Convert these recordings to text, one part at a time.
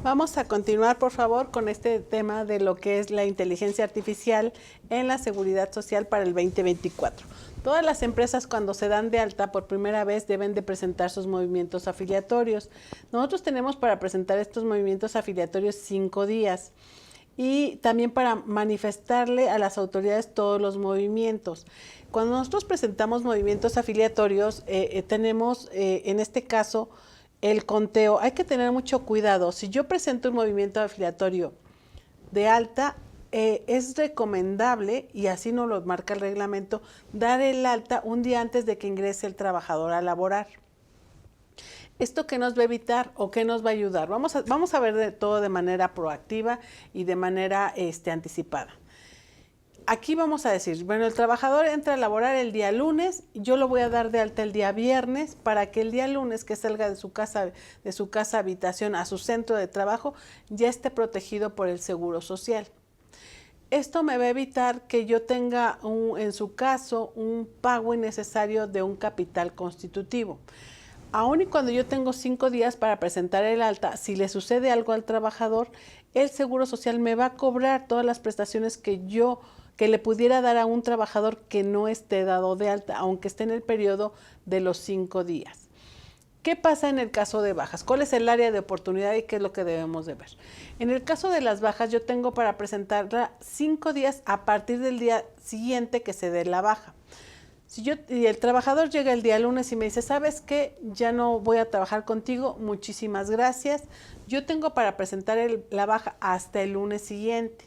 Vamos a continuar, por favor, con este tema de lo que es la inteligencia artificial en la seguridad social para el 2024. Todas las empresas, cuando se dan de alta por primera vez, deben de presentar sus movimientos afiliatorios. Nosotros tenemos para presentar estos movimientos afiliatorios 5 días y también para manifestarle a las autoridades todos los movimientos. Cuando nosotros presentamos movimientos afiliatorios, tenemos en este caso el conteo. Hay que tener mucho cuidado. Si yo presento un movimiento afiliatorio de alta, es recomendable, y así nos lo marca el reglamento, dar el alta un día antes de que ingrese el trabajador a laborar. ¿Esto qué nos va a evitar o qué nos va a ayudar? Vamos a ver de todo de manera proactiva y de manera anticipada. Aquí vamos a decir, bueno, el trabajador entra a laborar el día lunes, yo lo voy a dar de alta el día viernes para que el día lunes que salga de su casa habitación a su centro de trabajo ya esté protegido por el Seguro Social. Esto me va a evitar que yo tenga, en su caso, un pago innecesario de un capital constitutivo. Aún y cuando yo tengo 5 días para presentar el alta, si le sucede algo al trabajador, el Seguro Social me va a cobrar todas las prestaciones que le pudiera dar a un trabajador que no esté dado de alta, aunque esté en el periodo de los 5 días. ¿Qué pasa en el caso de bajas? ¿Cuál es el área de oportunidad y qué es lo que debemos de ver? En el caso de las bajas, yo tengo para presentarla 5 días a partir del día siguiente que se dé la baja. Y el trabajador llega el día lunes y me dice, ¿sabes qué? Ya no voy a trabajar contigo, muchísimas gracias. Yo tengo para presentar la baja hasta el lunes siguiente.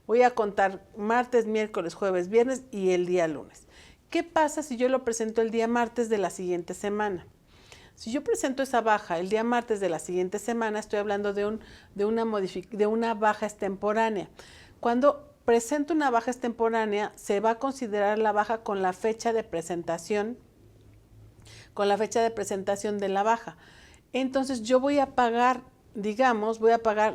Voy a contar martes, miércoles, jueves, viernes y el día lunes. ¿Qué pasa si yo lo presento el día martes de la siguiente semana? Si yo presento esa baja el día martes de la siguiente semana, estoy hablando de una baja extemporánea. Cuando presento una baja extemporánea, se va a considerar la baja con la fecha de presentación, de la baja. Entonces yo voy a pagar, digamos,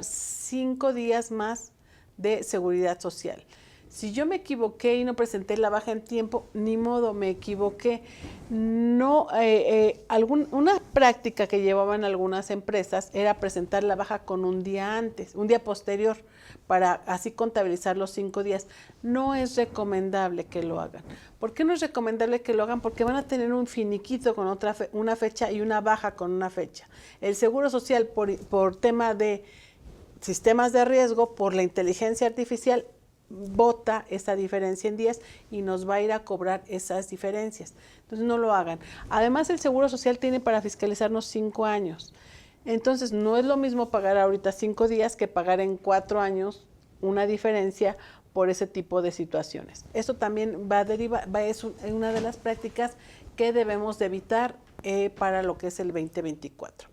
5 días más de seguridad social. Si yo me equivoqué y no presenté la baja en tiempo, ni modo, me equivoqué. No, una práctica que llevaban algunas empresas era presentar la baja con un día antes, un día posterior, para así contabilizar los 5 días. No es recomendable que lo hagan. ¿Por qué no es recomendable que lo hagan? Porque van a tener un finiquito con una fecha y una baja con una fecha. El Seguro Social, por tema de sistemas de riesgo, por la inteligencia artificial, bota esa diferencia en días y nos va a ir a cobrar esas diferencias. Entonces no lo hagan. Además, el Seguro Social tiene para fiscalizarnos 5 años. Entonces no es lo mismo pagar ahorita 5 días que pagar en 4 años una diferencia por ese tipo de situaciones. Eso también es una de las prácticas que debemos de evitar para lo que es el 2024.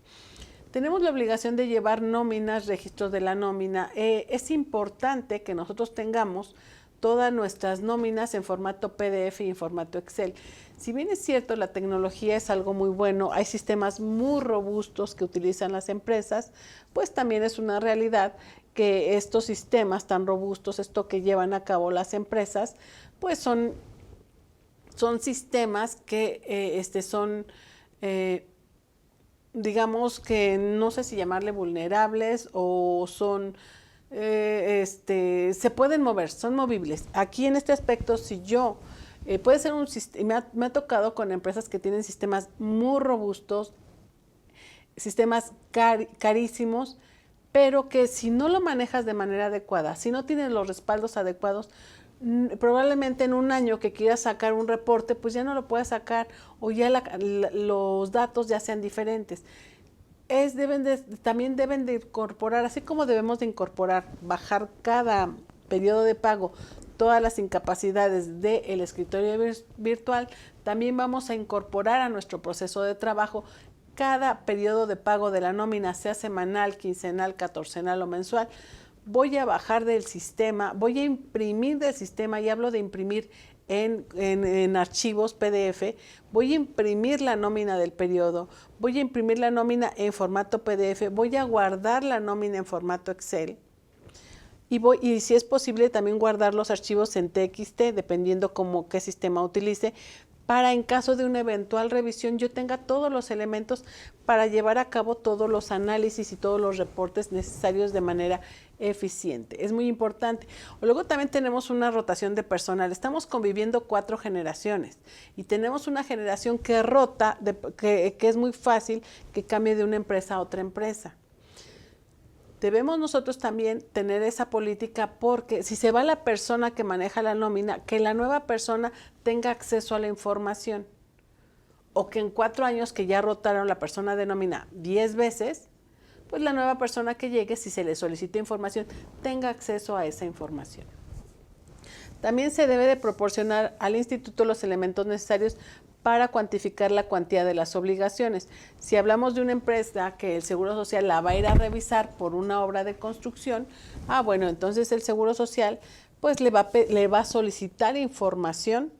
Tenemos la obligación de llevar nóminas, registros de la nómina. Es importante que nosotros tengamos todas nuestras nóminas en formato PDF y en formato Excel. Si bien es cierto, la tecnología es algo muy bueno, hay sistemas muy robustos que utilizan las empresas, pues también es una realidad que estos sistemas tan robustos, esto que llevan a cabo las empresas, pues son sistemas que digamos que no sé si llamarle vulnerables o se pueden mover, son movibles. Aquí en este aspecto, si yo, puede ser un sistema, me ha tocado con empresas que tienen sistemas muy robustos, sistemas carísimos, pero que si no lo manejas de manera adecuada, si no tienes los respaldos adecuados, probablemente en un año que quieras sacar un reporte, pues ya no lo puedas sacar o ya los datos ya sean diferentes. También deben de incorporar, así como debemos de incorporar, bajar cada periodo de pago, todas las incapacidades del escritorio virtual, también vamos a incorporar a nuestro proceso de trabajo cada periodo de pago de la nómina, sea semanal, quincenal, catorcenal o mensual. Voy a bajar del sistema, voy a imprimir del sistema, y hablo de imprimir en archivos PDF, voy a imprimir la nómina del periodo, voy a imprimir la nómina en formato PDF, voy a guardar la nómina en formato Excel y si es posible también guardar los archivos en TXT, dependiendo qué sistema utilice, para en caso de una eventual revisión yo tenga todos los elementos para llevar a cabo todos los análisis y todos los reportes necesarios de manera eficiente. Es muy importante. Luego también tenemos una rotación de personal. Estamos conviviendo 4 generaciones y tenemos una generación que rota, que es muy fácil que cambie de una empresa a otra empresa. Debemos nosotros también tener esa política porque si se va la persona que maneja la nómina, que la nueva persona tenga acceso a la información o que en 4 años que ya rotaron la persona de nómina 10 veces, pues la nueva persona que llegue, si se le solicita información, tenga acceso a esa información. También se debe de proporcionar al instituto los elementos necesarios para cuantificar la cuantía de las obligaciones. Si hablamos de una empresa que el Seguro Social la va a ir a revisar por una obra de construcción, bueno, entonces el Seguro Social pues le va a solicitar información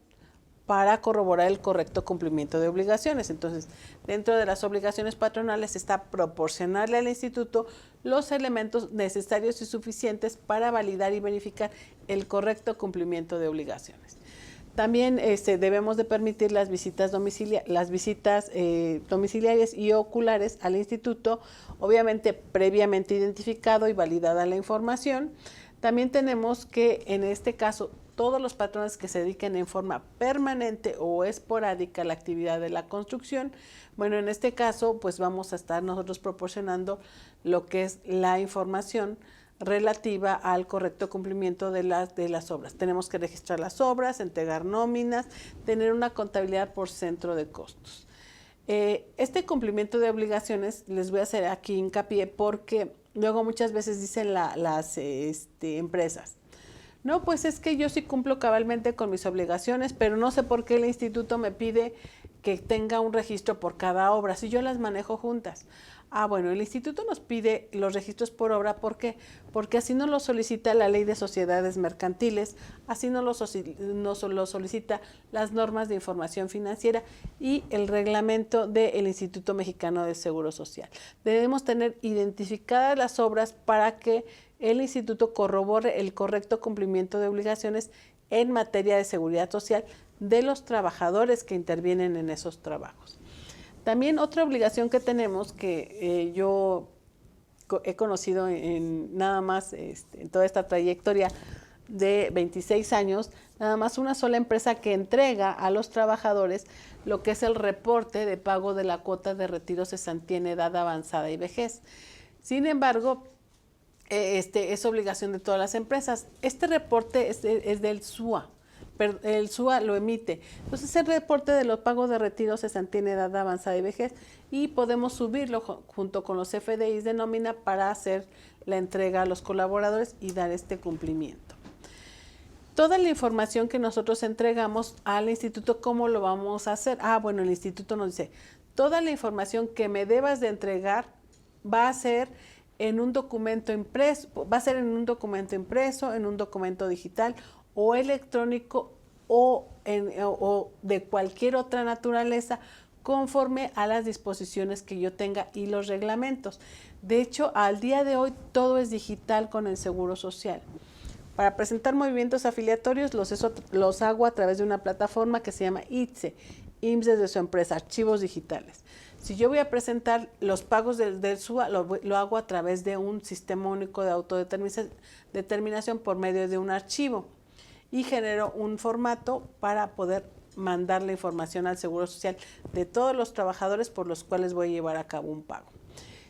para corroborar el correcto cumplimiento de obligaciones. Entonces, dentro de las obligaciones patronales está proporcionarle al instituto los elementos necesarios y suficientes para validar y verificar el correcto cumplimiento de obligaciones. También debemos de permitir las visitas domiciliarias y oculares al instituto, obviamente previamente identificado y validada la información. También tenemos que, en este caso, todos los patrones que se dediquen en forma permanente o esporádica a la actividad de la construcción, bueno, en este caso, pues vamos a estar nosotros proporcionando lo que es la información relativa al correcto cumplimiento de las obras. Tenemos que registrar las obras, entregar nóminas, tener una contabilidad por centro de costos. Este cumplimiento de obligaciones, les voy a hacer aquí hincapié porque luego muchas veces dicen las empresas, no, pues es que yo sí cumplo cabalmente con mis obligaciones, pero no sé por qué el instituto me pide que tenga un registro por cada obra, si yo las manejo juntas. Bueno, el instituto nos pide los registros por obra, ¿por qué? Porque así nos lo solicita la Ley de Sociedades Mercantiles, así nos lo solicita las normas de información financiera y el reglamento del Instituto Mexicano de Seguro Social. Debemos tener identificadas las obras para que el instituto corrobore el correcto cumplimiento de obligaciones en materia de seguridad social de los trabajadores que intervienen en esos trabajos. También otra obligación que tenemos, que yo he conocido nada más en toda esta trayectoria de 26 años, nada más una sola empresa que entrega a los trabajadores lo que es el reporte de pago de la cuota de retiro cesantía en edad avanzada y vejez. Sin embargo, es obligación de todas las empresas. Este reporte es del SUA. El SUA lo emite. Entonces, el reporte de los pagos de retiro cesantía en edad avanzada y vejez y podemos subirlo junto con los FDIs de nómina para hacer la entrega a los colaboradores y dar este cumplimiento. Toda la información que nosotros entregamos al instituto, ¿cómo lo vamos a hacer? Bueno, el instituto nos dice, toda la información que me debas de entregar va a ser en un documento impreso, en un documento digital o electrónico o de cualquier otra naturaleza conforme a las disposiciones que yo tenga y los reglamentos. De hecho, al día de hoy todo es digital con el Seguro Social. Para presentar movimientos afiliatorios los hago a través de una plataforma que se llama ITSE, IMSS desde su empresa, archivos digitales. Si yo voy a presentar los pagos del SUA, lo hago a través de un sistema único de autodeterminación por medio de un archivo y genero un formato para poder mandar la información al Seguro Social de todos los trabajadores por los cuales voy a llevar a cabo un pago.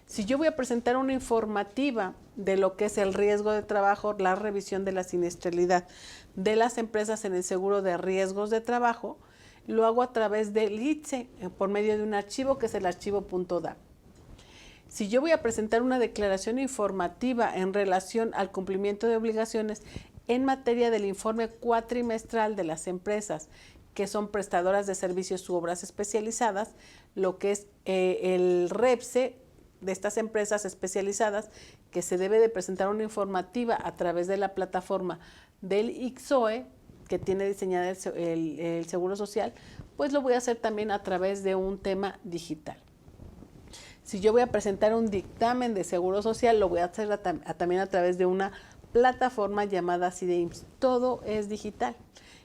Si yo voy a presentar una informativa de lo que es el riesgo de trabajo, la revisión de la siniestralidad de las empresas en el seguro de riesgos de trabajo, lo hago a través del ITSE por medio de un archivo que es el archivo .da. Si yo voy a presentar una declaración informativa en relación al cumplimiento de obligaciones en materia del informe cuatrimestral de las empresas que son prestadoras de servicios u obras especializadas, lo que es el REPSE de estas empresas especializadas, que se debe de presentar una informativa a través de la plataforma del ICSOE, que tiene diseñada el Seguro Social, pues lo voy a hacer también a través de un tema digital. Si yo voy a presentar un dictamen de Seguro Social, lo voy a hacer también a través de una plataforma llamada CIDEIMSS. Todo es digital.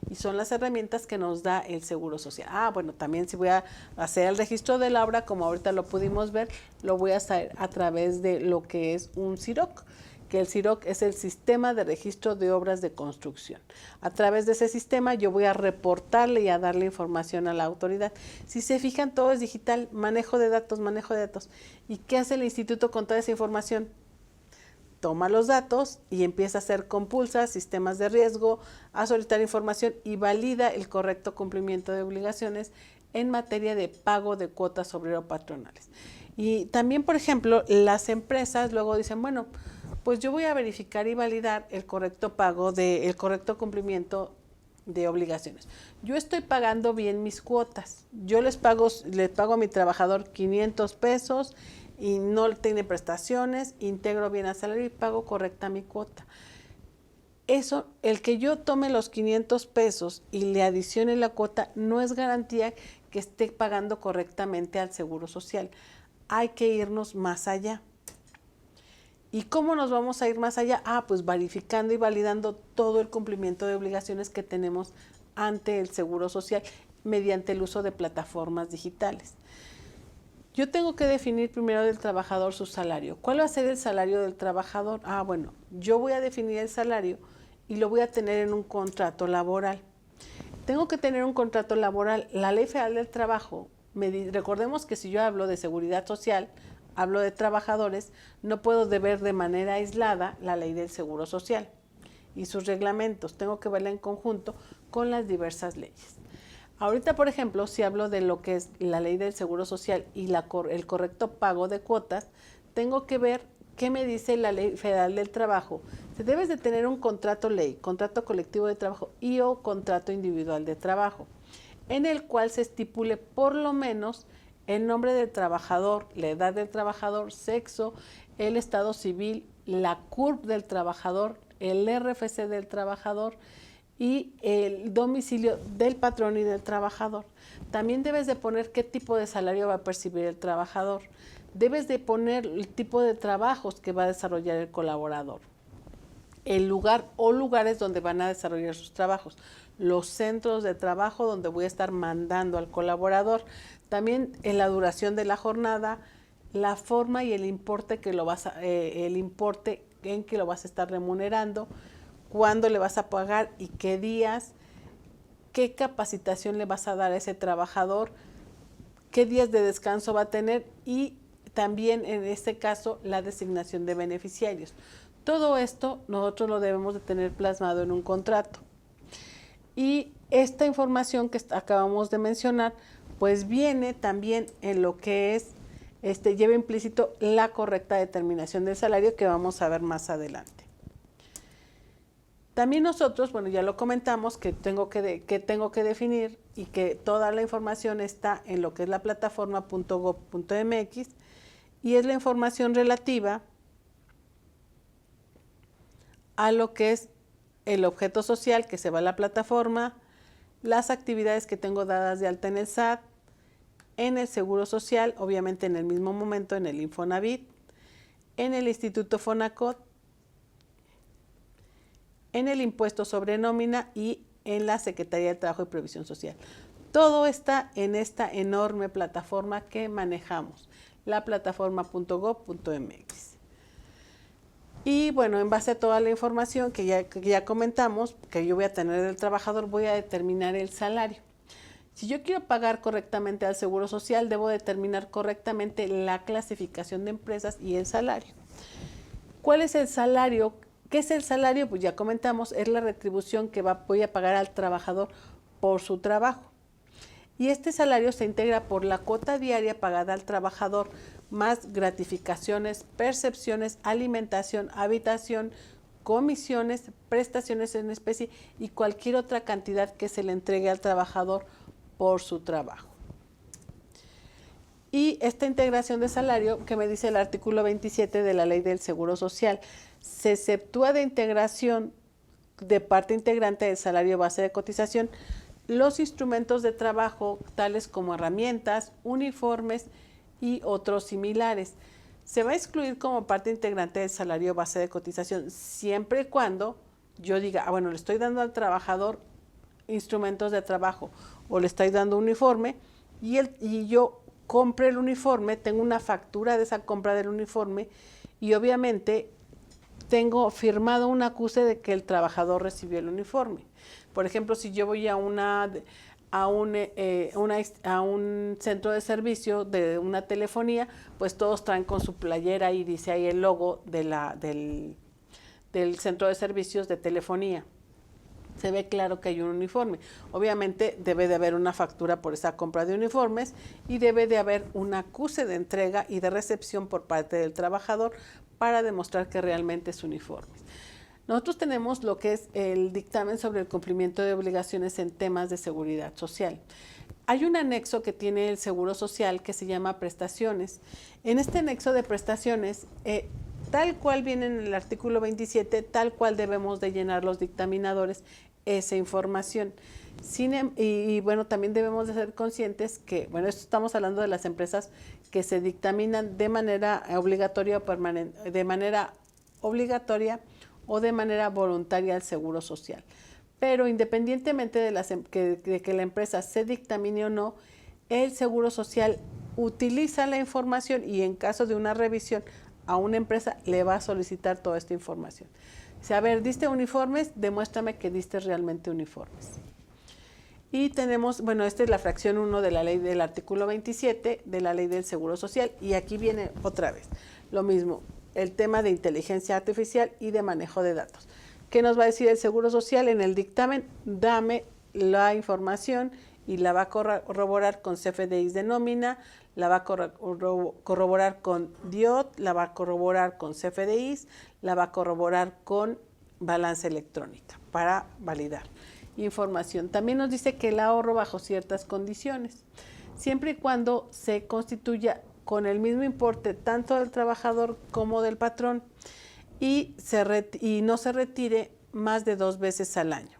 y son las herramientas que nos da el Seguro Social. Bueno, también si voy a hacer el registro de la obra, como ahorita lo pudimos ver, lo voy a hacer a través de lo que es un SIROC, que el SIROC es el Sistema de Registro de Obras de Construcción. A través de ese sistema yo voy a reportarle y a darle información a la autoridad. Si se fijan, todo es digital, manejo de datos, manejo de datos. ¿Y qué hace el instituto con toda esa información? Toma los datos y empieza a hacer compulsas, sistemas de riesgo, a solicitar información y valida el correcto cumplimiento de obligaciones en materia de pago de cuotas obrero-patronales. Y también, por ejemplo, las empresas luego dicen, bueno, pues yo voy a verificar y validar el correcto pago, el correcto cumplimiento de obligaciones. Yo estoy pagando bien mis cuotas. Yo les pago a mi trabajador 500 pesos y no tiene prestaciones, integro bien al salario y pago correcta mi cuota. Eso, el que yo tome los 500 pesos y le adicione la cuota, no es garantía que esté pagando correctamente al Seguro Social. Hay que irnos más allá. ¿Y cómo nos vamos a ir más allá? Pues verificando y validando todo el cumplimiento de obligaciones que tenemos ante el Seguro Social mediante el uso de plataformas digitales. Yo tengo que definir primero del trabajador su salario. ¿Cuál va a ser el salario del trabajador? Bueno, yo voy a definir el salario y lo voy a tener en un contrato laboral. Tengo que tener un contrato laboral. La Ley Federal del Trabajo, recordemos que si yo hablo de seguridad social, hablo de trabajadores, no puedo ver de manera aislada la Ley del Seguro Social y sus reglamentos. Tengo que verla en conjunto con las diversas leyes. Ahorita, por ejemplo, si hablo de lo que es la Ley del Seguro Social y el correcto pago de cuotas, tengo que ver qué me dice la Ley Federal del Trabajo. Se debe de tener un contrato ley, contrato colectivo de trabajo y o contrato individual de trabajo, en el cual se estipule por lo menos el nombre del trabajador, la edad del trabajador, sexo, el estado civil, la CURP del trabajador, el RFC del trabajador y el domicilio del patrón y del trabajador. También debes de poner qué tipo de salario va a percibir el trabajador. Debes de poner el tipo de trabajos que va a desarrollar el colaborador, el lugar o lugares donde van a desarrollar sus trabajos, los centros de trabajo donde voy a estar mandando al colaborador, también en la duración de la jornada, la forma y el importe en que lo vas a estar remunerando, cuándo le vas a pagar y qué días, qué capacitación le vas a dar a ese trabajador, qué días de descanso va a tener y también en este caso la designación de beneficiarios. Todo esto nosotros lo debemos de tener plasmado en un contrato. Y esta información que acabamos de mencionar, pues viene también en lo que es, lleva implícito la correcta determinación del salario que vamos a ver más adelante. También nosotros, bueno, ya lo comentamos, que tengo que definir y que toda la información está en lo que es la plataforma.gov.mx y es la información relativa a lo que es el objeto social que se va a la plataforma, las actividades que tengo dadas de alta en el SAT, en el Seguro Social, obviamente en el mismo momento en el Infonavit, en el Instituto Fonacot, en el Impuesto sobre Nómina y en la Secretaría de Trabajo y Previsión Social. Todo está en esta enorme plataforma que manejamos, la plataforma.gov.mx. Y bueno, en base a toda la información que ya comentamos, que yo voy a tener del trabajador, voy a determinar el salario. Si yo quiero pagar correctamente al Seguro Social, debo determinar correctamente la clasificación de empresas y el salario. ¿Cuál es el salario? ¿Qué es el salario? Pues ya comentamos, es la retribución que voy a pagar al trabajador por su trabajo. Y este salario se integra por la cuota diaria pagada al trabajador, más gratificaciones, percepciones, alimentación, habitación, comisiones, prestaciones en especie y cualquier otra cantidad que se le entregue al trabajador por su trabajo. Y esta integración de salario, que me dice el artículo 27 de la Ley del Seguro Social, se exceptúa de integración de parte integrante del salario base de cotización los instrumentos de trabajo tales como herramientas, uniformes y otros similares. Se va a excluir como parte integrante del salario base de cotización siempre y cuando yo diga, bueno, le estoy dando al trabajador instrumentos de trabajo o le estoy dando uniforme y yo compré el uniforme, tengo una factura de esa compra del uniforme y obviamente tengo firmado un acuse de que el trabajador recibió el uniforme. Por ejemplo, si yo voy a un centro de servicio de una telefonía, pues todos traen con su playera y dice ahí el logo del centro de servicios de telefonía. Se ve claro que hay un uniforme. Obviamente debe de haber una factura por esa compra de uniformes y debe de haber un acuse de entrega y de recepción por parte del trabajador para demostrar que realmente es uniforme. Nosotros tenemos lo que es el dictamen sobre el cumplimiento de obligaciones en temas de seguridad social. Hay un anexo que tiene el Seguro Social que se llama prestaciones. En este anexo de prestaciones, tal cual viene en el artículo 27, tal cual debemos de llenar los dictaminadores esa información. Y bueno, también debemos de ser conscientes que, bueno, esto estamos hablando de las empresas que se dictaminan de manera obligatoria o permanente, de manera obligatoria o de manera voluntaria al Seguro Social. Pero independientemente de que la empresa se dictamine o no, el Seguro Social utiliza la información y en caso de una revisión a una empresa le va a solicitar toda esta información. Dice, a ver, ¿diste uniformes? Demuéstrame que diste realmente uniformes. Y tenemos, bueno, esta es la fracción 1 de la ley del artículo 27 de la ley del Seguro Social y aquí viene otra vez lo mismo, el tema de inteligencia artificial y de manejo de datos. ¿Qué nos va a decir el Seguro Social en el dictamen? Dame la información y la va a corroborar con CFDIs de nómina, la va a corroborar con DIOT, la va a corroborar con CFDIs, la va a corroborar con balanza electrónica para validar información. También nos dice que el ahorro bajo ciertas condiciones, siempre y cuando se constituya con el mismo importe tanto del trabajador como del patrón y no se retire más de 2 veces al año.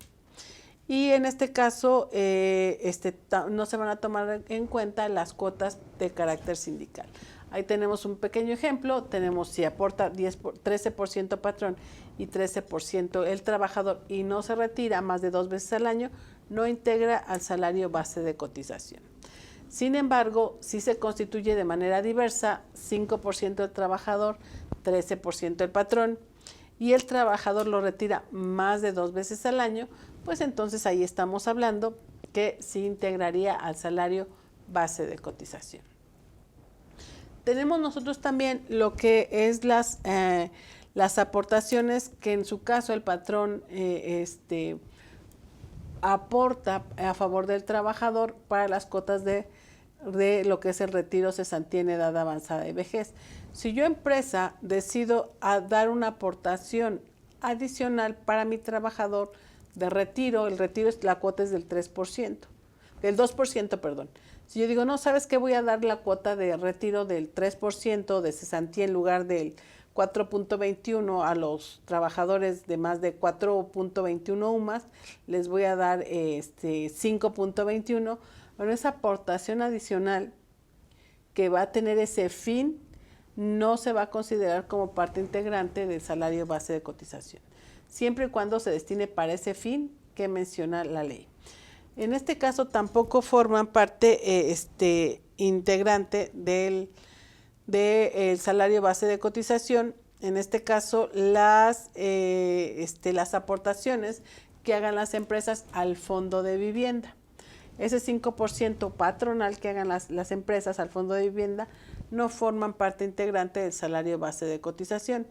Y en este caso no se van a tomar en cuenta las cuotas de carácter sindical. Ahí tenemos un pequeño ejemplo, tenemos si aporta 13% patrón y 13% el trabajador y no se retira más de 2 veces al año, no integra al salario base de cotización. Sin embargo, si se constituye de manera diversa, 5% el trabajador, 13% el patrón, y el trabajador lo retira más de 2 veces al año, pues entonces ahí estamos hablando que se integraría al salario base de cotización. Tenemos nosotros también lo que es las aportaciones que en su caso el patrón aporta a favor del trabajador para las cuotas de lo que es el retiro, cesantía en edad avanzada y vejez. Si yo empresa decido dar una aportación adicional para mi trabajador de retiro, el retiro la cuota es del 3%, del 2%, perdón. Si yo digo, no, ¿sabes qué? Voy a dar la cuota de retiro del 3% de cesantía en lugar del 4.21 a los trabajadores de más de 4.21 UMAS, les voy a dar 5.21. Bueno, esa aportación adicional que va a tener ese fin no se va a considerar como parte integrante del salario base de cotización, siempre y cuando se destine para ese fin que menciona la ley. En este caso tampoco forman parte integrante del salario base de cotización, en este caso las aportaciones que hagan las empresas al fondo de vivienda. Ese 5% patronal que hagan las empresas al fondo de vivienda no forman parte integrante del salario base de cotización.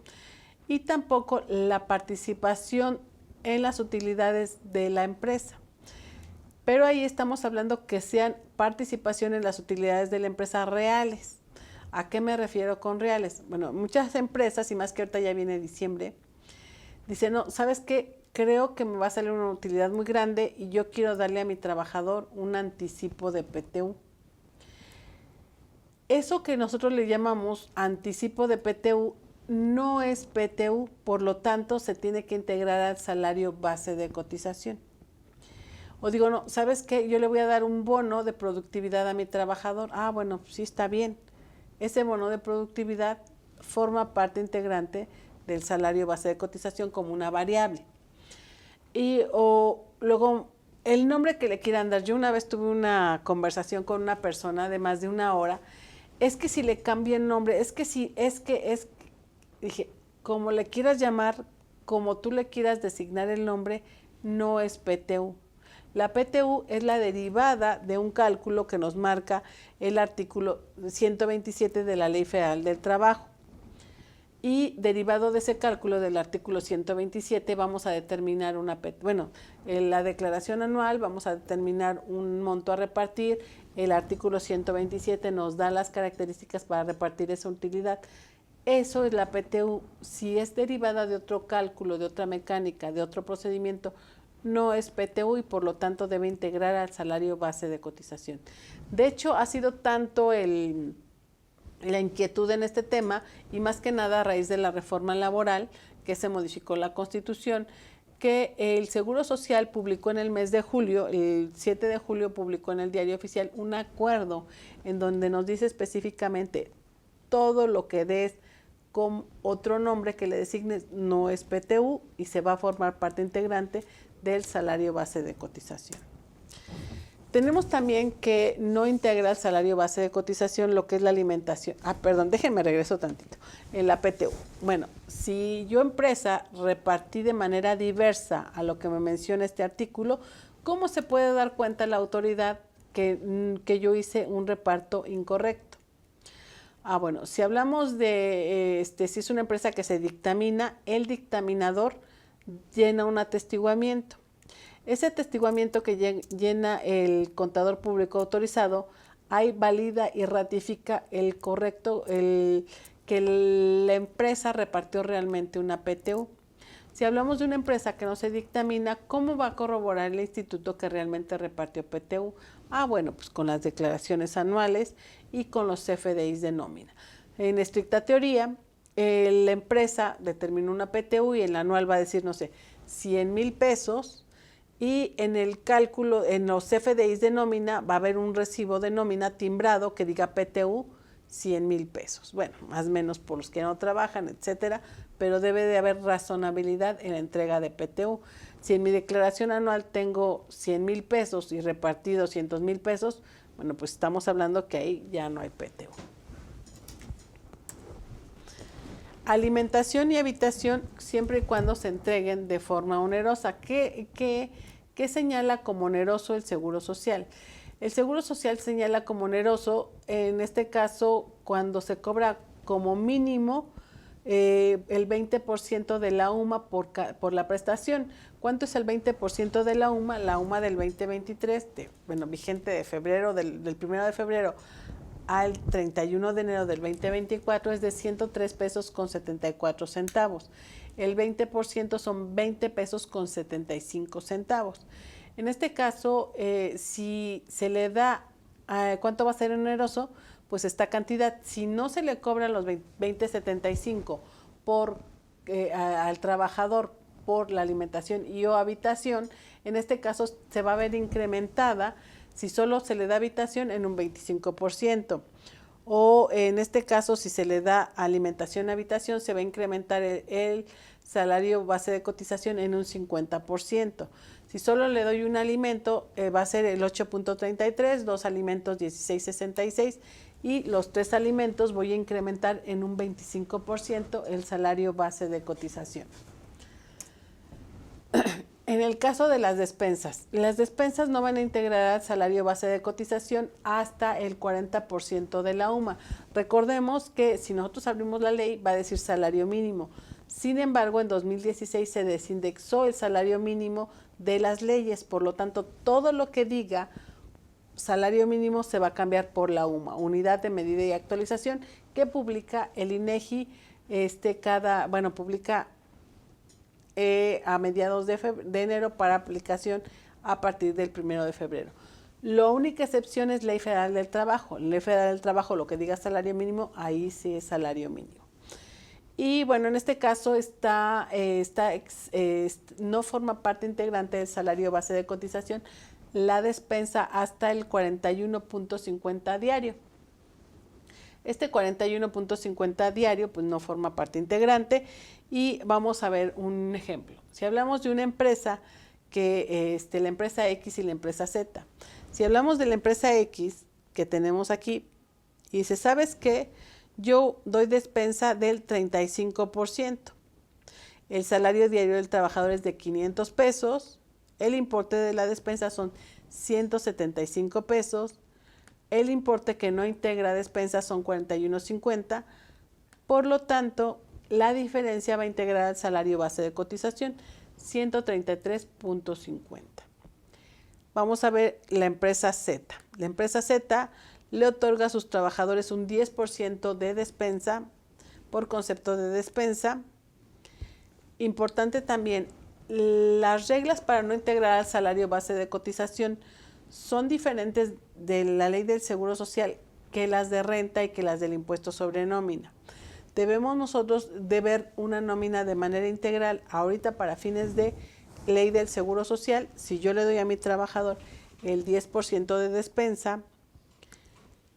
Y tampoco la participación en las utilidades de la empresa. Pero ahí estamos hablando que sean participación en las utilidades de la empresa reales. ¿A qué me refiero con reales? Bueno, muchas empresas, y más que ahorita ya viene diciembre, dicen, no, ¿sabes qué? Creo que me va a salir una utilidad muy grande y yo quiero darle a mi trabajador un anticipo de PTU. Eso que nosotros le llamamos anticipo de PTU no es PTU, por lo tanto se tiene que integrar al salario base de cotización. O digo, no, ¿sabes qué? Yo le voy a dar un bono de productividad a mi trabajador. Ah, bueno, sí está bien. Ese bono de productividad forma parte integrante del salario base de cotización como una variable. O luego el nombre que le quieran dar. Yo una vez tuve una conversación con una persona de más de una hora. Es que si le cambia el nombre, es que si, dije, como le quieras llamar, como tú le quieras designar el nombre, no es PTU. La PTU es la derivada de un cálculo que nos marca el artículo 127 de la Ley Federal del Trabajo. Y derivado de ese cálculo del artículo 127 vamos a determinar en la declaración anual vamos a determinar un monto a repartir. El artículo 127 nos da las características para repartir esa utilidad. Eso es la PTU. Si es derivada de otro cálculo, de otra mecánica, de otro procedimiento, no es PTU y por lo tanto debe integrar al salario base de cotización. De hecho, ha sido tanto la inquietud en este tema y más que nada a raíz de la reforma laboral que se modificó la Constitución, que el Seguro Social publicó en el mes de julio, el 7 de julio publicó en el Diario Oficial un acuerdo en donde nos dice específicamente todo lo que des con otro nombre que le designes no es PTU y se va a formar parte integrante del salario base de cotización. Tenemos también que no integra el salario base de cotización lo que es la alimentación. Déjenme regreso tantito. En la PTU. Bueno, si yo empresa repartí de manera diversa a lo que me menciona este artículo, ¿cómo se puede dar cuenta la autoridad que yo hice un reparto incorrecto? Bueno, si hablamos de si es una empresa que se dictamina, el dictaminador llena un atestiguamiento. Ese atestiguamiento que llena el contador público autorizado, ahí valida y ratifica el correcto, que la empresa repartió realmente una PTU. Si hablamos de una empresa que no se dictamina, ¿cómo va a corroborar el instituto que realmente repartió PTU? Bueno, pues con las declaraciones anuales y con los CFDIs de nómina. En estricta teoría, la empresa determinó una PTU y en la anual va a decir, no sé, 100,000 pesos, y en el cálculo, en los CFDIs de nómina, va a haber un recibo de nómina timbrado que diga PTU 100,000 pesos. Bueno, más o menos por los que no trabajan, etcétera, pero debe de haber razonabilidad en la entrega de PTU. Si en mi declaración anual tengo 100,000 pesos y repartí 200,000 pesos, bueno, pues estamos hablando que ahí ya no hay PTU. Alimentación y habitación siempre y cuando se entreguen de forma onerosa. ¿Qué señala como oneroso el Seguro Social? El Seguro Social señala como oneroso, en este caso, cuando se cobra como mínimo el 20% de la UMA por la prestación. ¿Cuánto es el 20% de la UMA? La UMA del 2023, vigente de febrero, del 1 de febrero al 31 de enero del 2024 es de 103 pesos con 74 centavos. El 20% son 20 pesos con 75 centavos. En este caso, si se le da, ¿cuánto va a ser oneroso? Pues esta cantidad. Si no se le cobran los 20.75 al trabajador por la alimentación y o habitación, en este caso se va a ver incrementada si solo se le da habitación en un 25%, o en este caso si se le da alimentación habitación se va a incrementar el salario base de cotización en un 50%. Si solo le doy un alimento va a ser el 8.33, 2 alimentos 16.66 y los 3 alimentos voy a incrementar en un 25% el salario base de cotización. En el caso de las despensas no van a integrar al salario base de cotización hasta el 40% de la UMA. Recordemos que si nosotros abrimos la ley va a decir salario mínimo. Sin embargo, en 2016 se desindexó el salario mínimo de las leyes, por lo tanto, todo lo que diga salario mínimo se va a cambiar por la UMA, Unidad de Medida y Actualización, que publica el INEGI, publica a mediados de enero para aplicación a partir del 1 de febrero. La única excepción es Ley Federal del Trabajo. Ley Federal del Trabajo, lo que diga salario mínimo, ahí sí es salario mínimo. Y bueno, en este caso no forma parte integrante del salario base de cotización la despensa hasta el 41.50 diario. Este 41.50 diario pues no forma parte integrante y vamos a ver un ejemplo. Si hablamos de una empresa que la empresa X y la empresa Z. Si hablamos de la empresa X que tenemos aquí, y dice, ¿sabes qué? Yo doy despensa del 35%. El salario diario del trabajador es de 500 pesos. El importe de la despensa son 175 pesos. El importe que no integra despensa son 41.50. Por lo tanto, la diferencia va a integrar al salario base de cotización, 133.50. Vamos a ver la empresa Z. La empresa Z le otorga a sus trabajadores un 10% de despensa por concepto de despensa. Importante también, las reglas para no integrar al salario base de cotización son diferentes de la ley del Seguro Social que las de renta y que las del impuesto sobre nómina. Debemos nosotros de ver una nómina de manera integral ahorita para fines de ley del Seguro Social. Si yo le doy a mi trabajador el 10% de despensa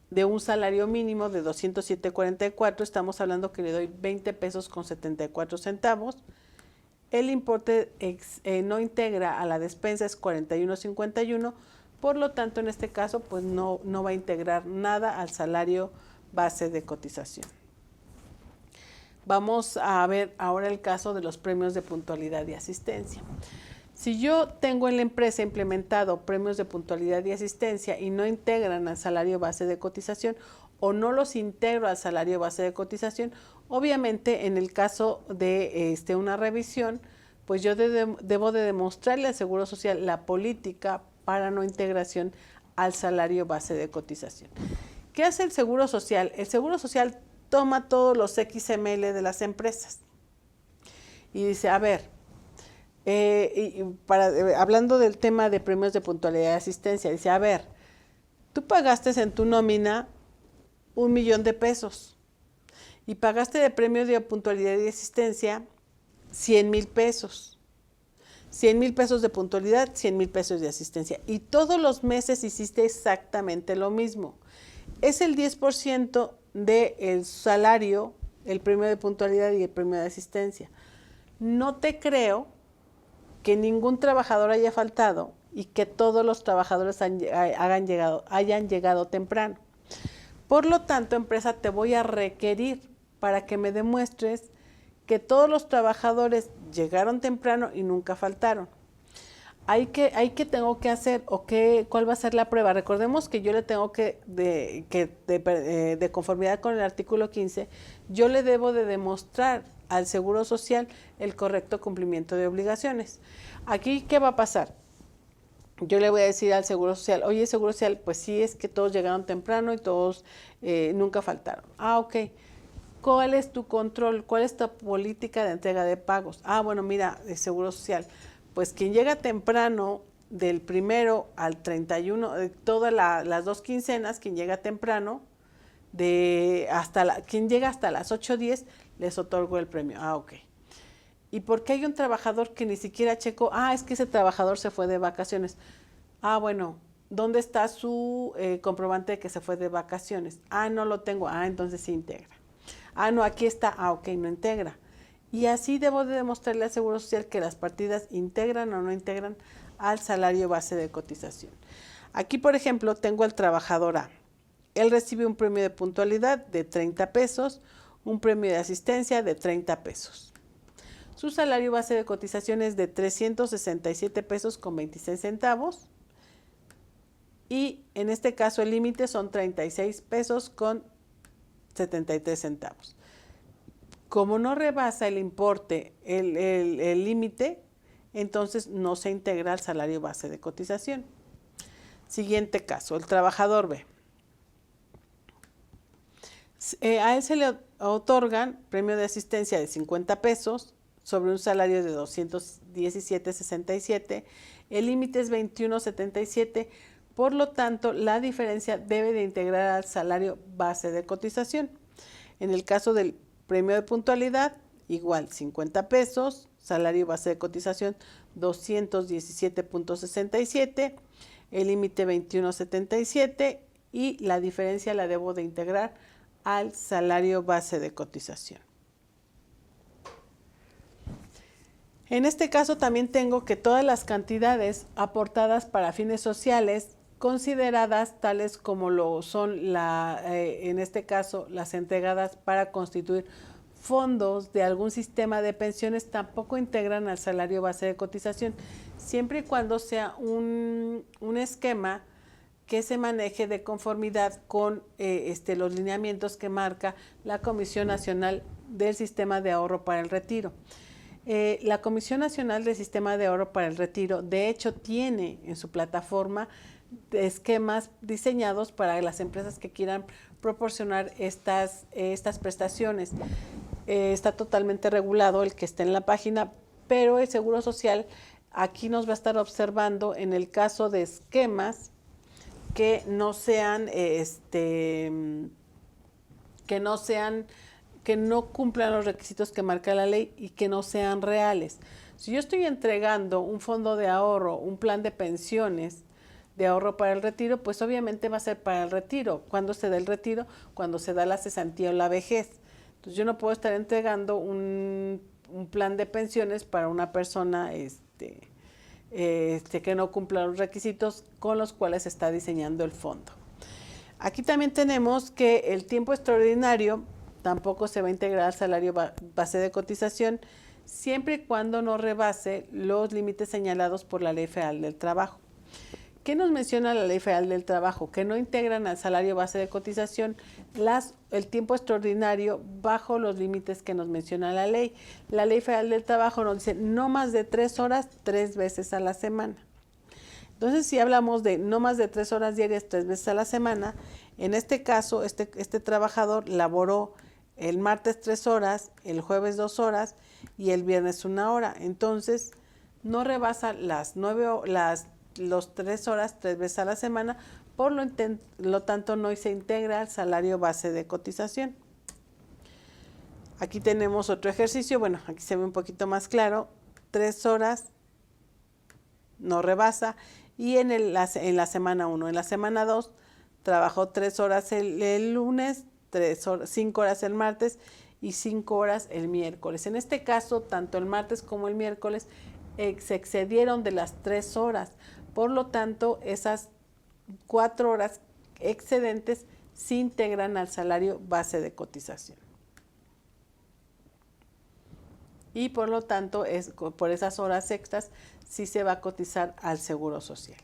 de un salario mínimo de 207.44, estamos hablando que le doy 20 pesos con 74 centavos. El importe no integra a la despensa, es 41.51, por lo tanto en este caso pues no va a integrar nada al salario base de cotización. Vamos a ver ahora el caso de los premios de puntualidad y asistencia. Si yo tengo en la empresa implementado premios de puntualidad y asistencia y no integran al salario base de cotización o no los integro al salario base de cotización, obviamente en el caso de una revisión, pues yo debo de demostrarle al Seguro Social la política para no integración al salario base de cotización. ¿Qué hace el Seguro Social? El Seguro Social toma todos los XML de las empresas y dice, a ver, hablando del tema de premios de puntualidad y asistencia, dice, a ver, tú pagaste en tu nómina 1,000,000 de pesos y pagaste de premio de puntualidad y asistencia 100,000 pesos. 100,000 pesos de puntualidad, 100,000 pesos de asistencia. Y todos los meses hiciste exactamente lo mismo. Es el 10% del salario, el premio de puntualidad y el premio de asistencia. No te creo que ningún trabajador haya faltado y que todos los trabajadores hayan llegado temprano. Por lo tanto, empresa, te voy a requerir para que me demuestres que todos los trabajadores llegaron temprano y nunca faltaron. ¿Qué tengo que hacer o cuál va a ser la prueba? Recordemos que yo le tengo de conformidad con el artículo 15, yo le debo de demostrar al Seguro Social el correcto cumplimiento de obligaciones. Aquí, ¿qué va a pasar? Yo le voy a decir al Seguro Social, oye, Seguro Social, pues sí es que todos llegaron temprano y todos nunca faltaron. Ah, ok. ¿Cuál es tu control? ¿Cuál es tu política de entrega de pagos? Ah, bueno, mira, Seguro Social, pues quien llega temprano del 1 al 31, de todas las 2 quincenas, quien llega temprano, quien llega hasta las 8:10, les otorgo el premio. Ah, ok. ¿Y por qué hay un trabajador que ni siquiera checó? Ah, es que ese trabajador se fue de vacaciones. Ah, bueno, ¿dónde está su comprobante de que se fue de vacaciones? Ah, no lo tengo. Ah, entonces sí integra. Ah, no, aquí está. Ah, ok, no integra. Y así debo de demostrarle al Seguro Social que las partidas integran o no integran al salario base de cotización. Aquí, por ejemplo, tengo al trabajador A. Él recibe un premio de puntualidad de 30 pesos, un premio de asistencia de 30 pesos. Su salario base de cotización es de 367 pesos con 26 centavos. Y en este caso el límite son 36 pesos con 73 centavos. Como no rebasa el importe, el límite, entonces no se integra al salario base de cotización. Siguiente caso, el trabajador B. A él se le otorgan premio de asistencia de 50 pesos sobre un salario de 217.67. El límite es 21.77. Por lo tanto, la diferencia debe de integrar al salario base de cotización. En el caso del premio de puntualidad, igual 50 pesos, salario base de cotización 217.67, el límite 21.77 y la diferencia la debo de integrar al salario base de cotización. En este caso también tengo que todas las cantidades aportadas para fines sociales, consideradas tales como lo son en este caso las entregadas para constituir fondos de algún sistema de pensiones, tampoco integran al salario base de cotización, siempre y cuando sea un esquema que se maneje de conformidad con los lineamientos que marca la Comisión Nacional del Sistema de Ahorro para el Retiro. La Comisión Nacional del Sistema de Ahorro para el Retiro, de hecho, tiene en su plataforma esquemas diseñados para las empresas que quieran proporcionar estas prestaciones. Está totalmente regulado el que esté en la página, pero el Seguro Social aquí nos va a estar observando en el caso de esquemas que no cumplan los requisitos que marca la ley y que no sean reales. Si yo estoy entregando un fondo de ahorro, un plan de pensiones de ahorro para el retiro, pues obviamente va a ser para el retiro. ¿Cuándo se da el retiro? Cuando se da la cesantía o la vejez. Entonces yo no puedo estar entregando un plan de pensiones para una persona que no cumpla los requisitos con los cuales se está diseñando el fondo. Aquí también tenemos que el tiempo extraordinario tampoco se va a integrar al salario base de cotización, siempre y cuando no rebase los límites señalados por la Ley Federal del Trabajo. ¿Qué nos menciona la Ley Federal del Trabajo? Que no integran al salario base de cotización el tiempo extraordinario bajo los límites que nos menciona la ley. La Ley Federal del Trabajo nos dice no más de 3 horas 3 veces a la semana. Entonces, si hablamos de no más de 3 horas diarias 3 veces a la semana, en este caso, este trabajador laboró el martes 3 horas, el jueves 2 horas y el viernes 1 hora. Entonces, no rebasa los 3 horas 3 veces a la semana, por lo tanto no se integra al salario base de cotización. Aquí tenemos otro ejercicio, bueno, aquí se ve un poquito más claro, 3 horas no rebasa, y en la semana 1, en la semana 2 trabajó 3 horas el lunes, 5 horas el martes y 5 horas el miércoles. En este caso, tanto el martes como el miércoles se excedieron de las 3 horas. Por lo tanto, esas 4 horas excedentes se integran al salario base de cotización. Y por lo tanto, por esas horas extras, sí se va a cotizar al Seguro Social.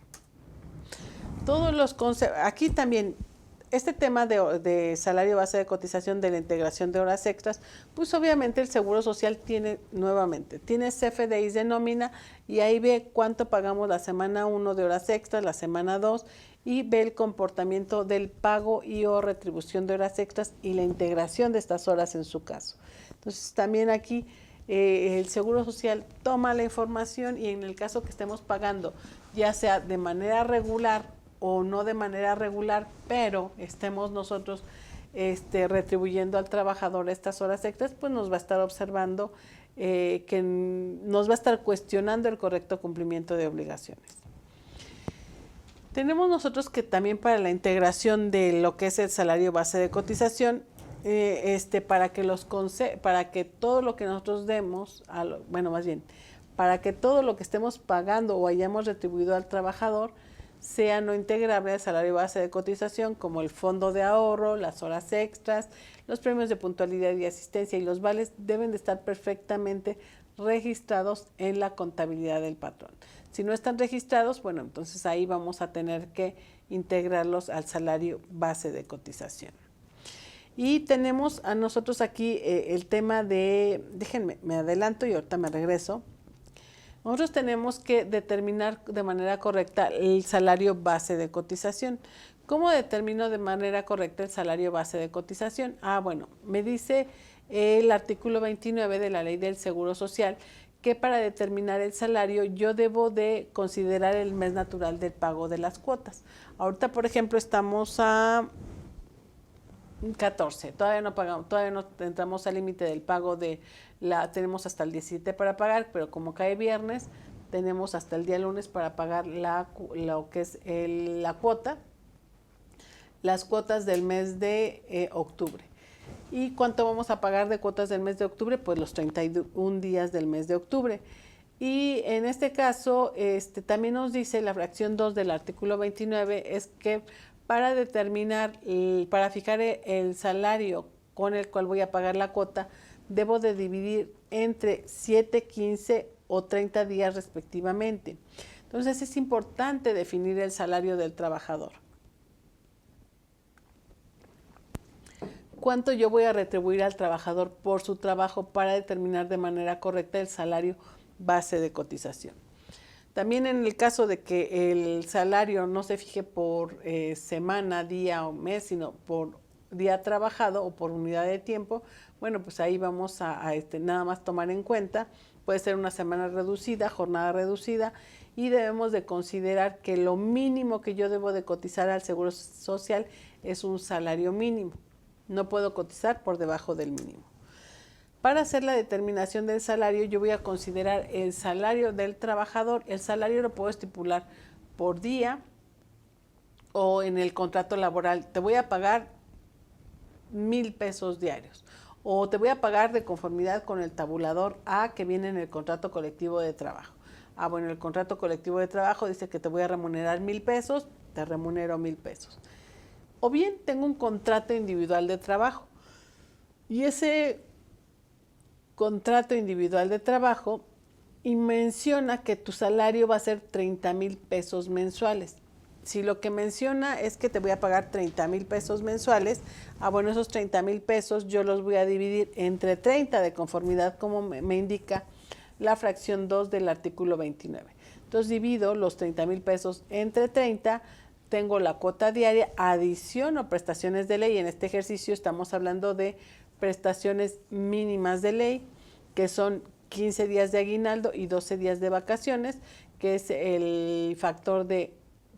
Aquí también, este tema de salario base de cotización, de la integración de horas extras, pues obviamente el Seguro Social tiene CFDIs de nómina y ahí ve cuánto pagamos la semana 1 de horas extras, la semana 2, y ve el comportamiento del pago y o retribución de horas extras y la integración de estas horas en su caso. Entonces también aquí el Seguro Social toma la información y en el caso que estemos pagando, ya sea de manera regular o no de manera regular, pero estemos nosotros retribuyendo al trabajador estas horas extras, pues nos va a estar observando, que nos va a estar cuestionando el correcto cumplimiento de obligaciones. Tenemos nosotros que también para la integración de lo que es el salario base de cotización, para que todo lo que nosotros demos, para que todo lo que estemos pagando o hayamos retribuido al trabajador sea no integrable al salario base de cotización, como el fondo de ahorro, las horas extras, los premios de puntualidad y asistencia y los vales deben de estar perfectamente registrados en la contabilidad del patrón. Si no están registrados, bueno, entonces ahí vamos a tener que integrarlos al salario base de cotización. Y tenemos a nosotros aquí el tema déjenme, me adelanto y ahorita me regreso. Nosotros tenemos que determinar de manera correcta el salario base de cotización. ¿Cómo determino de manera correcta el salario base de cotización? Bueno, me dice el artículo 29 de la Ley del Seguro Social que para determinar el salario yo debo de considerar el mes natural del pago de las cuotas. Ahorita, por ejemplo, estamos a 14, todavía no pagamos, todavía no entramos al límite del pago tenemos hasta el 17 para pagar, pero como cae viernes, tenemos hasta el día lunes para pagar lo que es la cuota, las cuotas del mes de octubre. ¿Y cuánto vamos a pagar de cuotas del mes de octubre? Pues los 31 días del mes de octubre. Y en este caso, también nos dice la fracción 2 del artículo 29, es que para determinar, para fijar el salario con el cual voy a pagar la cuota, debo de dividir entre 7, 15 o 30 días respectivamente. Entonces es importante definir el salario del trabajador. ¿Cuánto yo voy a retribuir al trabajador por su trabajo para determinar de manera correcta el salario base de cotización? También en el caso de que el salario no se fije por semana, día o mes, sino por día trabajado o por unidad de tiempo, bueno, pues ahí vamos a nada más tomar en cuenta, puede ser una semana reducida, jornada reducida, y debemos de considerar que lo mínimo que yo debo de cotizar al Seguro Social es un salario mínimo. No puedo cotizar por debajo del mínimo. Para hacer la determinación del salario, yo voy a considerar el salario del trabajador. El salario lo puedo estipular por día o en el contrato laboral. Te voy a pagar 1,000 pesos diarios o te voy a pagar de conformidad con el tabulador A que viene en el contrato colectivo de trabajo. Bueno, el contrato colectivo de trabajo dice que te voy a remunerar 1,000 pesos, te remunero 1,000 pesos. O bien tengo un contrato individual de trabajo y ese contrato individual de trabajo y menciona que tu salario va a ser 30,000 pesos mensuales. Si lo que menciona es que te voy a pagar 30,000 pesos mensuales, bueno, esos 30,000 pesos yo los voy a dividir entre 30 de conformidad como me indica la fracción 2 del artículo 29. Entonces divido los 30,000 pesos entre 30, tengo la cuota diaria, adiciono prestaciones de ley. En este ejercicio estamos hablando de prestaciones mínimas de ley, que son 15 días de aguinaldo y 12 días de vacaciones, que es el factor de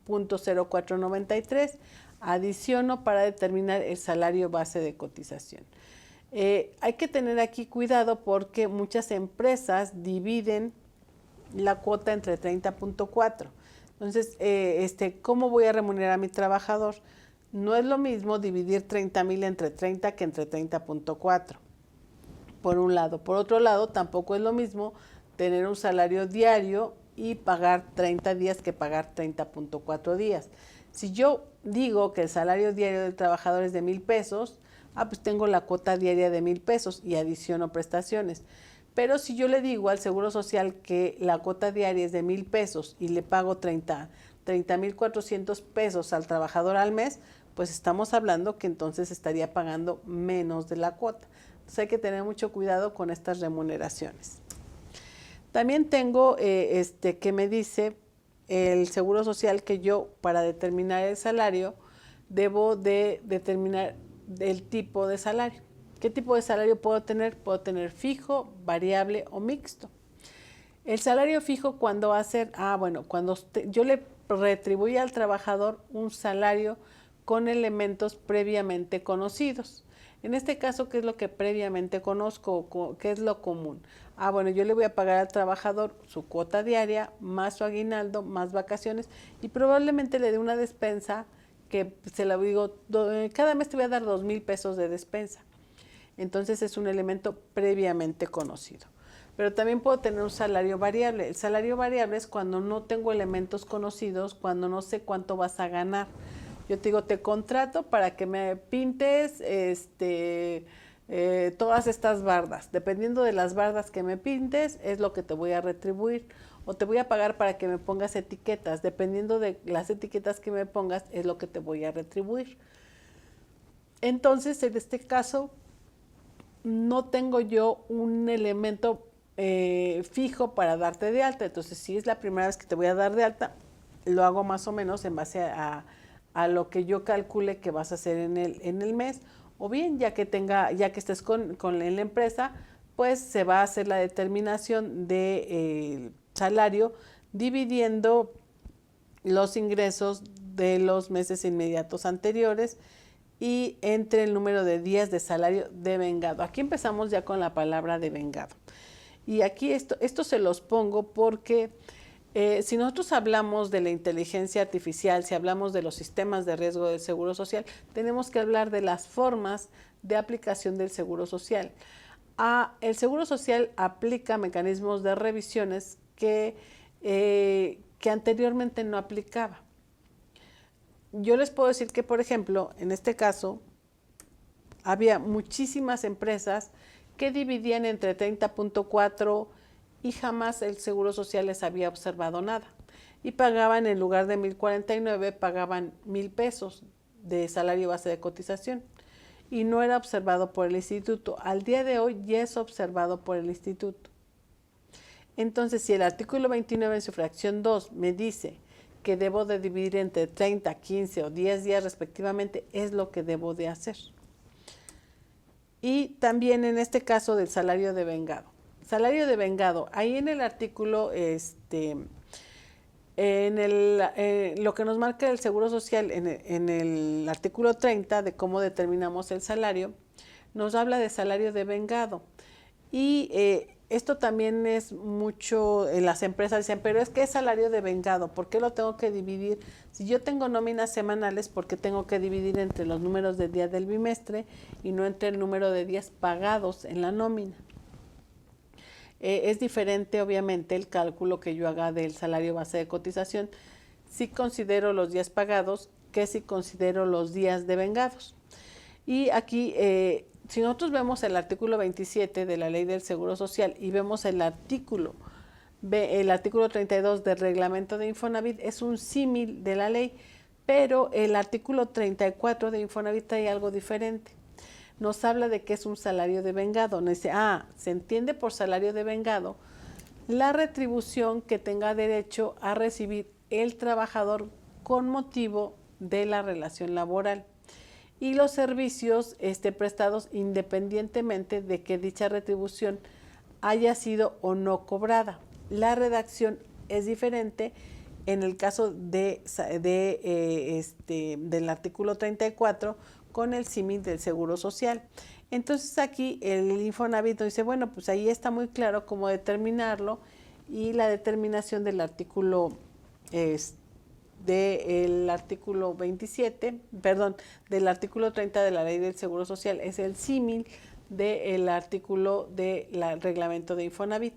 0.0493. Adiciono para determinar el salario base de cotización. Hay que tener aquí cuidado porque muchas empresas dividen la cuota entre 30.4. Entonces, ¿cómo voy a remunerar a mi trabajador? No es lo mismo dividir 30,000 entre 30 que entre 30.4, por un lado. Por otro lado, tampoco es lo mismo tener un salario diario y pagar 30 días que pagar 30.4 días. Si yo digo que el salario diario del trabajador es de 1,000 pesos, pues tengo la cuota diaria de 1,000 pesos y adiciono prestaciones. Pero si yo le digo al Seguro Social que la cuota diaria es de 1,000 pesos y le pago 30,400 pesos al trabajador al mes, pues estamos hablando que entonces estaría pagando menos de la cuota. Entonces hay que tener mucho cuidado con estas remuneraciones. También tengo que me dice el Seguro Social que yo para determinar el salario debo de determinar el tipo de salario. ¿Qué tipo de salario puedo tener? Puedo tener fijo, variable o mixto. El salario fijo, ¿cuándo va a ser? Cuando yo le retribuya al trabajador un salario con elementos previamente conocidos. En este caso, ¿qué es lo que previamente conozco? ¿Qué es lo común? Yo le voy a pagar al trabajador su cuota diaria, más su aguinaldo, más vacaciones y probablemente le dé una despensa que se la digo, cada mes te voy a dar 2,000 pesos de despensa. Entonces es un elemento previamente conocido. Pero también puedo tener un salario variable. El salario variable es cuando no tengo elementos conocidos, cuando no sé cuánto vas a ganar. Yo te digo, te contrato para que me pintes todas estas bardas. Dependiendo de las bardas que me pintes, es lo que te voy a retribuir. O te voy a pagar para que me pongas etiquetas. Dependiendo de las etiquetas que me pongas, es lo que te voy a retribuir. Entonces, en este caso, no tengo yo un elemento fijo para darte de alta. Entonces, si es la primera vez que te voy a dar de alta, lo hago más o menos en base a lo que yo calcule que vas a hacer en el mes. O bien, ya que estés con la empresa, pues se va a hacer la determinación de salario dividiendo los ingresos de los meses inmediatos anteriores y entre el número de días de salario devengado. Aquí empezamos ya con la palabra devengado. Y aquí esto se los pongo porque si nosotros hablamos de la inteligencia artificial, si hablamos de los sistemas de riesgo del Seguro Social, tenemos que hablar de las formas de aplicación del Seguro Social. El Seguro Social aplica mecanismos de revisiones que anteriormente no aplicaba. Yo les puedo decir que, por ejemplo, en este caso, había muchísimas empresas que dividían entre 30.4 y jamás el Seguro Social les había observado nada. Y pagaban, en lugar de 1,049, pagaban 1,000 pesos de salario base de cotización. Y no era observado por el instituto. Al día de hoy ya es observado por el instituto. Entonces, si el artículo 29 en su fracción 2 me dice que debo de dividir entre 30, 15 o 10 días respectivamente, es lo que debo de hacer. Y también en este caso del salario de vengado. Salario de vengado, ahí en el artículo, lo que nos marca el Seguro Social en el artículo 30 de cómo determinamos el salario, nos habla de salario de vengado. Y esto también es mucho, las empresas dicen, pero es que es salario de vengado, ¿por qué lo tengo que dividir? Si yo tengo nóminas semanales, ¿por qué tengo que dividir entre los números de días del bimestre y no entre el número de días pagados en la nómina? Es diferente, obviamente, el cálculo que yo haga del salario base de cotización si considero los días pagados que si considero los días de vengados. Y aquí, si nosotros vemos el artículo 27 de la Ley del Seguro Social y vemos el artículo 32 del Reglamento de Infonavit, es un símil de la ley, pero el artículo 34 de Infonavit trae algo diferente. Nos habla de que es un salario de vengado. Nos dice, se entiende por salario de vengado la retribución que tenga derecho a recibir el trabajador con motivo de la relación laboral y los servicios prestados independientemente de que dicha retribución haya sido o no cobrada. La redacción es diferente en el caso del artículo 34 con el símil del Seguro Social. Entonces aquí el Infonavit nos dice, bueno, pues ahí está muy claro cómo determinarlo, y la determinación del artículo del artículo 27, perdón, del artículo 30 de la Ley del Seguro Social es el símil del artículo del reglamento de Infonavit.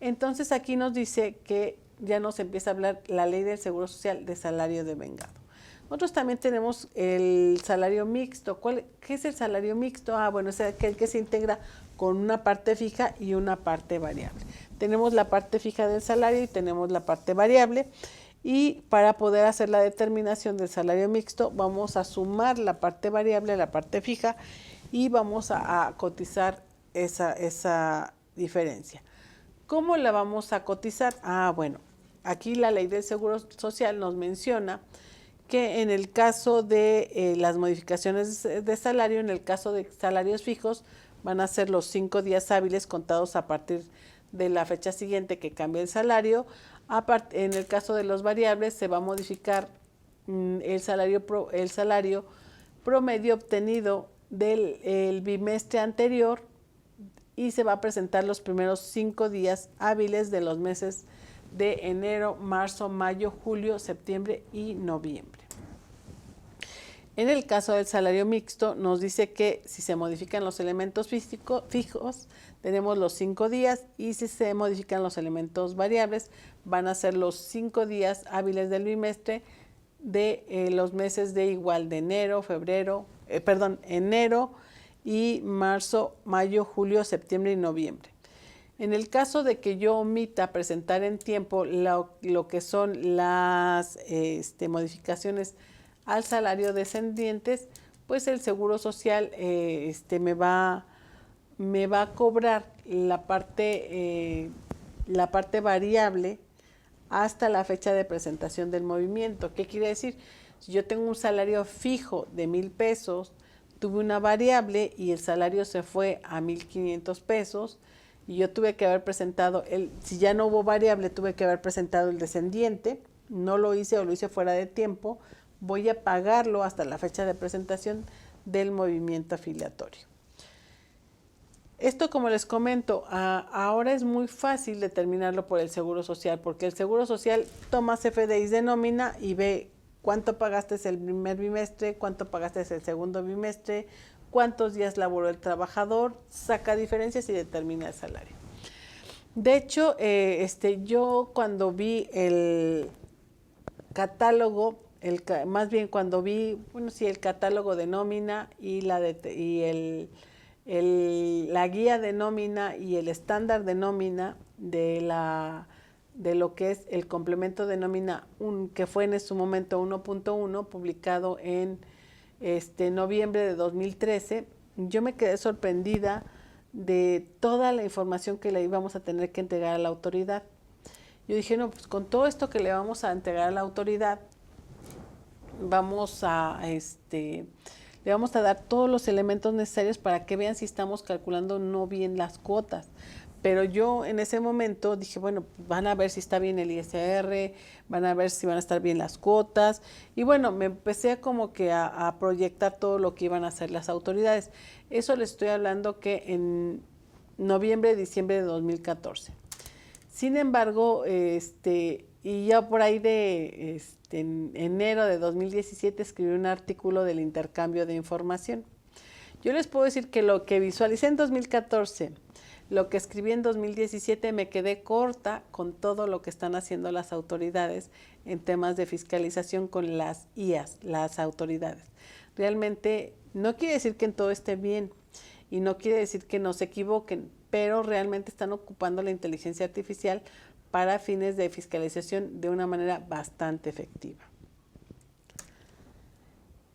Entonces aquí nos dice que ya nos empieza a hablar la Ley del Seguro Social de salario de vengado. Nosotros también tenemos el salario mixto. ¿Qué es el salario mixto? Bueno, es aquel que se integra con una parte fija y una parte variable. Tenemos la parte fija del salario y tenemos la parte variable. Y para poder hacer la determinación del salario mixto, vamos a sumar la parte variable a la parte fija y vamos a cotizar esa diferencia. ¿Cómo la vamos a cotizar? Bueno, aquí la Ley del Seguro Social nos menciona que en el caso de las modificaciones de salario, en el caso de salarios fijos, van a ser los 5 días hábiles contados a partir de la fecha siguiente que cambie el salario. En el caso de los variables, se va a modificar el salario promedio obtenido del bimestre anterior y se va a presentar los primeros 5 días hábiles de los meses de enero, marzo, mayo, julio, septiembre y noviembre. En el caso del salario mixto nos dice que si se modifican los elementos fijos, tenemos los 5 días, y si se modifican los elementos variables, van a ser los 5 días hábiles del bimestre de los meses de igual de enero y marzo, mayo, julio, septiembre y noviembre. En el caso de que yo omita presentar en tiempo lo que son las modificaciones al salario descendientes, pues el Seguro Social me va a cobrar la parte variable hasta la fecha de presentación del movimiento. ¿Qué quiere decir? Si yo tengo un salario fijo de 1,000 pesos, tuve una variable y el salario se fue a 1,500 pesos, y yo tuve que haber presentado, si ya no hubo variable, tuve que haber presentado el descendiente, no lo hice o lo hice fuera de tiempo, voy a pagarlo hasta la fecha de presentación del movimiento afiliatorio. Esto, como les comento, ahora es muy fácil determinarlo por el Seguro Social, porque el Seguro Social toma CFDIs de nómina y ve cuánto pagaste el primer bimestre, cuánto pagaste el segundo bimestre, cuántos días laboró el trabajador, saca diferencias y determina el salario. De hecho, yo cuando vi el catálogo, más bien cuando vi, bueno, sí, el catálogo de nómina y la guía de nómina y el estándar de nómina de lo que es el complemento de nómina, que fue en su momento 1.1, publicado en noviembre de 2013, yo me quedé sorprendida de toda la información que le íbamos a tener que entregar a la autoridad. Yo dije, no, pues con todo esto que le vamos a entregar a la autoridad, le vamos a dar todos los elementos necesarios para que vean si estamos calculando no bien las cuotas. Pero yo en ese momento dije, bueno, van a ver si está bien el ISR, van a ver si van a estar bien las cuotas. Y bueno, me empecé como que a proyectar todo lo que iban a hacer las autoridades. Eso les estoy hablando que en noviembre, diciembre de 2014. Sin embargo, y ya por ahí en enero de 2017 escribí un artículo del intercambio de información. Yo les puedo decir que lo que visualicé en 2014, lo que escribí en 2017, me quedé corta con todo lo que están haciendo las autoridades en temas de fiscalización con las IAS, las autoridades. Realmente no quiere decir que en todo esté bien y no quiere decir que no se equivoquen, pero realmente están ocupando la inteligencia artificial para fines de fiscalización de una manera bastante efectiva.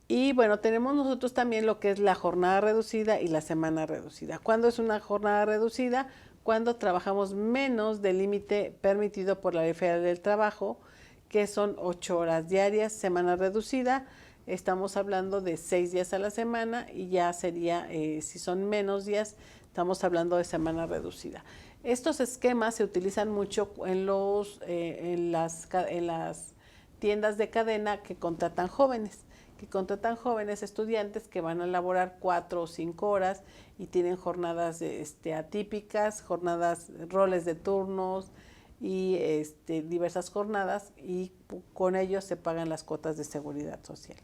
Y bueno, tenemos nosotros también lo que es la jornada reducida y la semana reducida. ¿Cuándo es una jornada reducida? Cuando trabajamos menos del límite permitido por la Ley Federal del Trabajo, que son 8 horas diarias. Semana reducida, estamos hablando de 6 días a la semana, y ya sería, si son menos días, estamos hablando de semana reducida. Estos esquemas se utilizan mucho en las tiendas de cadena que contratan jóvenes estudiantes que van a laborar 4 o 5 horas y tienen jornadas atípicas, roles de turnos y diversas jornadas, y con ellos se pagan las cuotas de seguridad social.